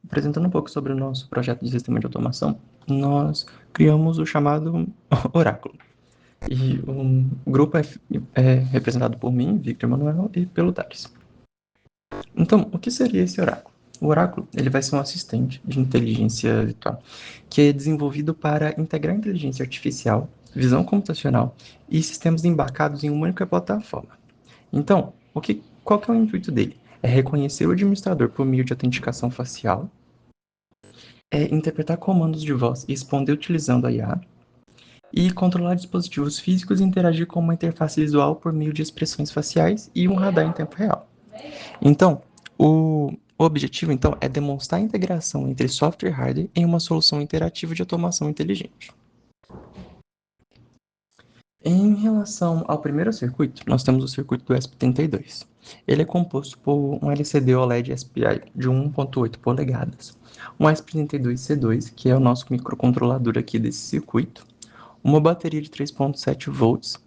apresentando um pouco sobre o nosso projeto de sistema de automação, nós criamos o chamado Oráculo. E o grupo é representado por mim, Victor Manuel, e pelo Thales. Então, o que seria esse oráculo? O oráculo ele vai ser um assistente de inteligência virtual que é desenvolvido para integrar inteligência artificial, visão computacional e sistemas embarcados em uma única plataforma. Então, qual que é o intuito dele? É reconhecer o administrador por meio de autenticação facial, interpretar comandos de voz e responder utilizando a IA, e controlar dispositivos físicos e interagir com uma interface visual por meio de expressões faciais e um radar em tempo real. Então, o objetivo, então, é demonstrar a integração entre software e hardware em uma solução interativa de automação inteligente. Em relação ao primeiro circuito, nós temos o circuito do ESP32. Ele é composto por um LCD OLED SPI de 1.8 polegadas, um ESP32C2, que é o nosso microcontrolador aqui desse circuito, uma bateria de 3.7 volts,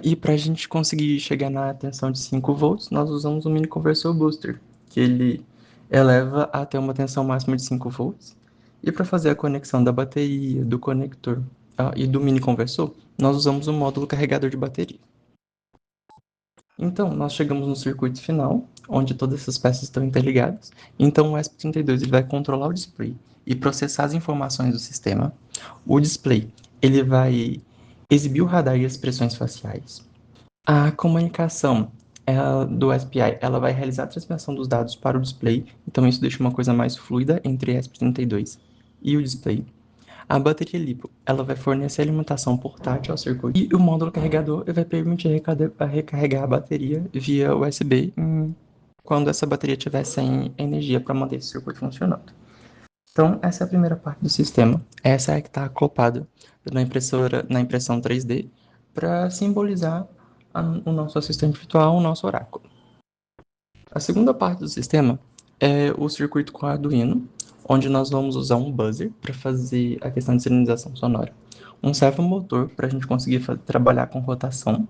e para a gente conseguir chegar na tensão de 5 volts, nós usamos um mini conversor booster, que ele eleva até uma tensão máxima de 5 volts. E para fazer a conexão da bateria, do conector e do mini conversor, nós usamos um módulo carregador de bateria. Então, nós chegamos no circuito final, onde todas essas peças estão interligadas. Então, o ESP32 ele vai controlar o display e processar as informações do sistema. O display ele vai exibir o radar e as expressões faciais. A comunicação do SPI ela vai realizar a transmissão dos dados para o display, então isso deixa uma coisa mais fluida entre ESP32 e o display. A bateria LiPo ela vai fornecer alimentação portátil ao circuito e o módulo carregador vai permitir recarregar a bateria via USB quando essa bateria estiver sem energia para manter esse circuito funcionando. Então, essa é a primeira parte do sistema. Essa é a que está acoplada na impressão 3D para simbolizar o nosso assistente virtual, o nosso oráculo. A segunda parte do sistema é o circuito com Arduino, onde nós vamos usar um buzzer para fazer a questão de sinalização sonora, um servomotor para a gente conseguir trabalhar com rotação,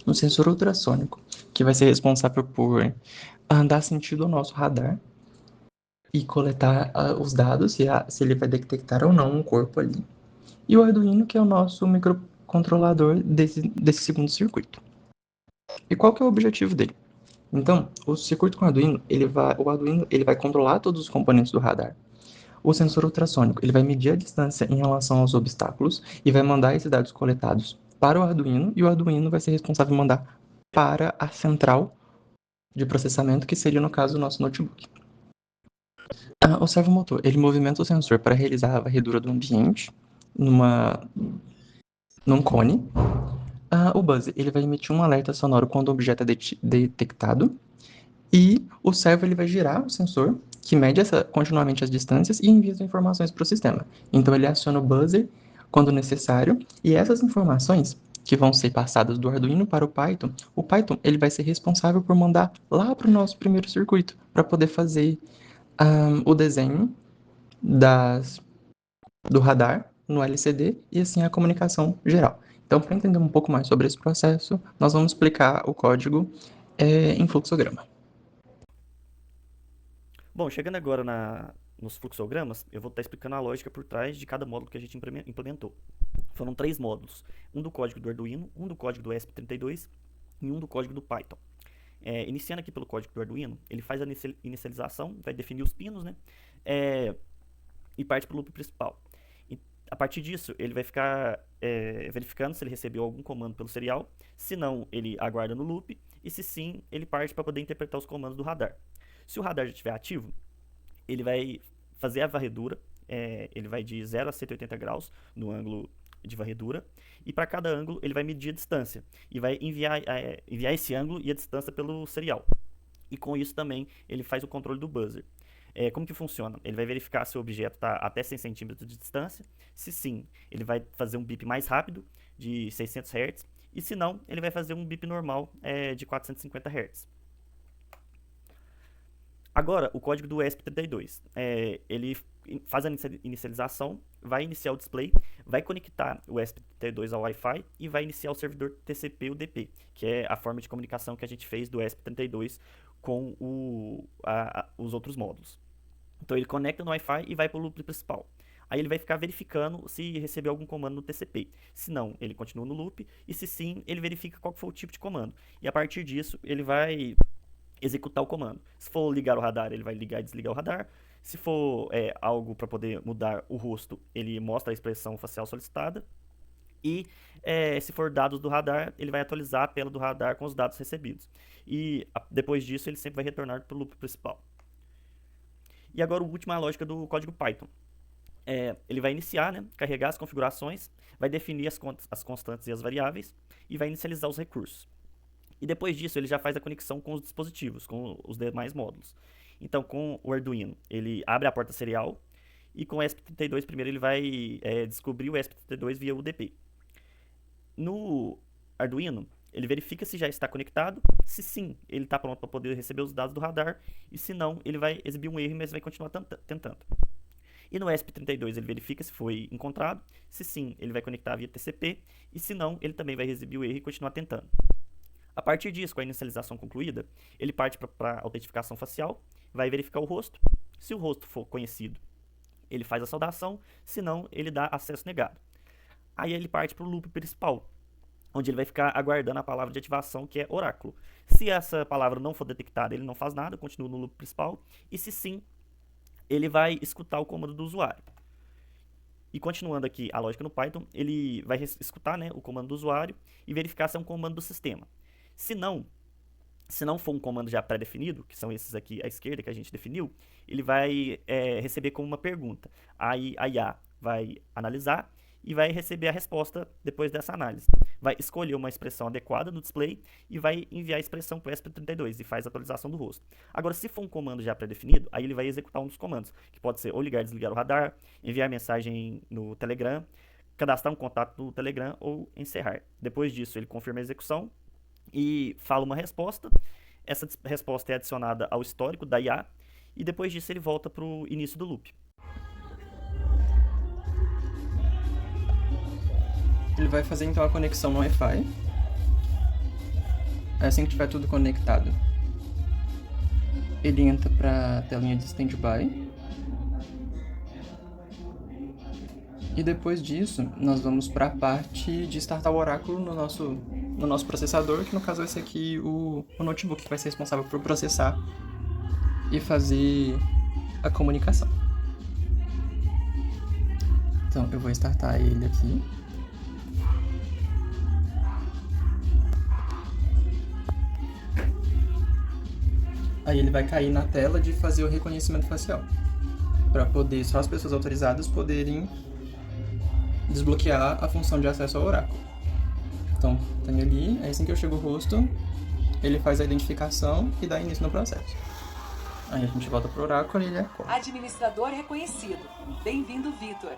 um sensor ultrassônico, que vai ser responsável por dar sentido ao nosso radar e coletar os dados, se ele vai detectar ou não um corpo ali. E o Arduino, que é o nosso microcontrolador desse segundo circuito. E qual que é o objetivo dele? Então, o circuito com o Arduino ele vai controlar todos os componentes do radar. O sensor ultrassônico ele vai medir a distância em relação aos obstáculos e vai mandar esses dados coletados para o Arduino, e o Arduino vai ser responsável por mandar para a central de processamento, que seria, no caso, o nosso notebook. O servomotor ele movimenta o sensor para realizar a varredura do ambiente num cone. O buzzer ele vai emitir um alerta sonoro quando o objeto é detectado. E o servo ele vai girar o sensor, que mede continuamente as distâncias e envia as informações para o sistema. Então ele aciona o buzzer quando necessário, e essas informações que vão ser passadas do Arduino para o Python ele vai ser responsável por mandar lá para o nosso primeiro circuito, para poder fazer o desenho do radar no LCD e assim a comunicação geral. Então, para entender um pouco mais sobre esse processo, nós vamos explicar o código em fluxograma. Bom, chegando agora nos fluxogramas, eu vou estar explicando a lógica por trás de cada módulo que a gente implementou. Foram 3 módulos, um do código do Arduino, um do código do ESP32 e um do código do Python. Iniciando aqui pelo código do Arduino, ele faz a inicialização, vai definir os pinos, né? E parte para o loop principal. E a partir disso, ele vai ficar verificando se ele recebeu algum comando pelo serial. Se não, ele aguarda no loop. E se sim, ele parte para poder interpretar os comandos do radar. Se o radar já estiver ativo, ele vai fazer a varredura. Ele vai de 0 a 180 graus no ângulo de varredura. E para cada ângulo, ele vai medir a distância. E vai enviar esse ângulo e a distância pelo serial. E com isso também, ele faz o controle do buzzer. Como que funciona? Ele vai verificar se o objeto está até 100 centímetros de distância. Se sim, ele vai fazer um bip mais rápido, de 600 Hz. E se não, ele vai fazer um bip normal de 450 Hz. Agora, o código do ESP32. Ele faz a inicialização, vai iniciar o display, vai conectar o ESP32 ao Wi-Fi e vai iniciar o servidor TCP/UDP, que é a forma de comunicação que a gente fez do ESP32 com os outros módulos. Então ele conecta no Wi-Fi e vai para o loop principal. Aí ele vai ficar verificando se recebeu algum comando no TCP. Se não, ele continua no loop. E se sim, ele verifica qual foi o tipo de comando. E a partir disso, ele vai executar o comando. Se for ligar o radar, ele vai ligar e desligar o radar. Se for algo para poder mudar o rosto, ele mostra a expressão facial solicitada. E se for dados do radar, ele vai atualizar a tela do radar com os dados recebidos. E depois disso, ele sempre vai retornar para o loop principal. E agora, a última lógica do código Python. Ele vai iniciar, né, carregar as configurações, vai definir as constantes e as variáveis e vai inicializar os recursos. E depois disso, ele já faz a conexão com os dispositivos, com os demais módulos. Então, com o Arduino, ele abre a porta serial e com o ESP32 primeiro ele vai descobrir o ESP32 via UDP. No Arduino, ele verifica se já está conectado, se sim, ele está pronto para poder receber os dados do radar, e se não, ele vai exibir um erro, mas vai continuar tentando. E no ESP32 ele verifica se foi encontrado, se sim, ele vai conectar via TCP, e se não, ele também vai exibir o erro e continuar tentando. A partir disso, com a inicialização concluída, ele parte para a autentificação facial, vai verificar o rosto. Se o rosto for conhecido, ele faz a saudação, se não, ele dá acesso negado. Aí ele parte para o loop principal, onde ele vai ficar aguardando a palavra de ativação, que é oráculo. Se essa palavra não for detectada, ele não faz nada, continua no loop principal, e se sim, ele vai escutar o comando do usuário. E continuando aqui a lógica no Python, ele vai escutar, né, o comando do usuário e verificar se é um comando do sistema. Se não for um comando já pré-definido, que são esses aqui à esquerda que a gente definiu, ele vai receber como uma pergunta. Aí a IA vai analisar e vai receber a resposta depois dessa análise. Vai escolher uma expressão adequada no display e vai enviar a expressão para o ESP32 e faz a atualização do rosto. Agora, se for um comando já pré-definido, aí ele vai executar um dos comandos, que pode ser ou ligar e desligar o radar, enviar mensagem no Telegram, cadastrar um contato no Telegram ou encerrar. Depois disso, ele confirma a execução e fala uma resposta. Essa resposta é adicionada ao histórico da IA e depois disso ele volta para o início do loop. Ele vai fazer então a conexão no Wi-Fi. Assim que tiver tudo conectado, ele entra para a telinha de standby. E depois disso, nós vamos para a parte de startar o oráculo no nosso processador, que no caso vai ser aqui o notebook, que vai ser responsável por processar e fazer a comunicação. Então, eu vou startar ele aqui. Aí ele vai cair na tela de fazer o reconhecimento facial, para poder só as pessoas autorizadas poderem desbloquear a função de acesso ao oráculo. Então, tem ali, assim que eu chego o rosto, ele faz a identificação e dá início no processo. Aí a gente volta pro oráculo e ele acorda. Administrador reconhecido. Bem-vindo, Vitor.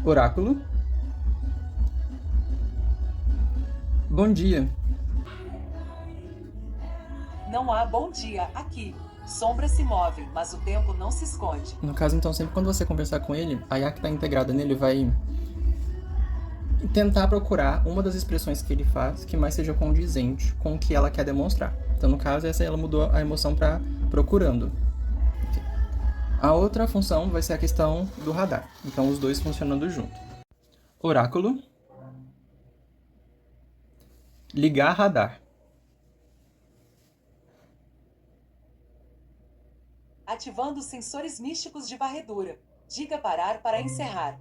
Oráculo. Bom dia. Não há bom dia aqui. Sombras se movem, mas o tempo não se esconde. No caso, então, sempre quando você conversar com ele, a IA que está integrada nele vai tentar procurar uma das expressões que ele faz que mais seja condizente com o que ela quer demonstrar. Então, no caso, essa ela mudou a emoção para procurando. A outra função vai ser a questão do radar. Então, os dois funcionando junto. Oráculo. Ligar radar. Ativando os sensores místicos de varredura. Diga parar para encerrar.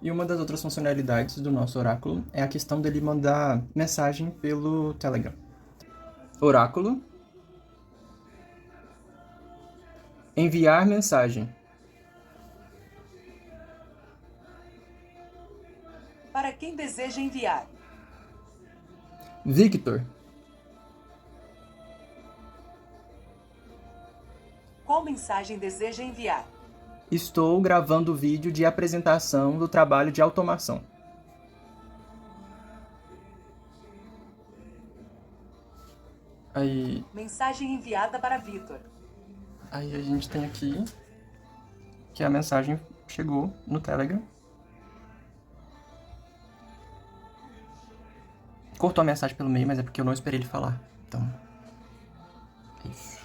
E uma das outras funcionalidades do nosso oráculo é a questão dele mandar mensagem pelo Telegram. Oráculo. Enviar mensagem. Para Para quem deseja enviar. Victor. Qual mensagem deseja enviar? Estou gravando o vídeo de apresentação do trabalho de automação. Aí Mensagem enviada para Vitor. a gente tem aqui que a mensagem chegou no Telegram. Cortou a mensagem pelo meio, mas é porque eu não esperei ele falar. Então, é isso.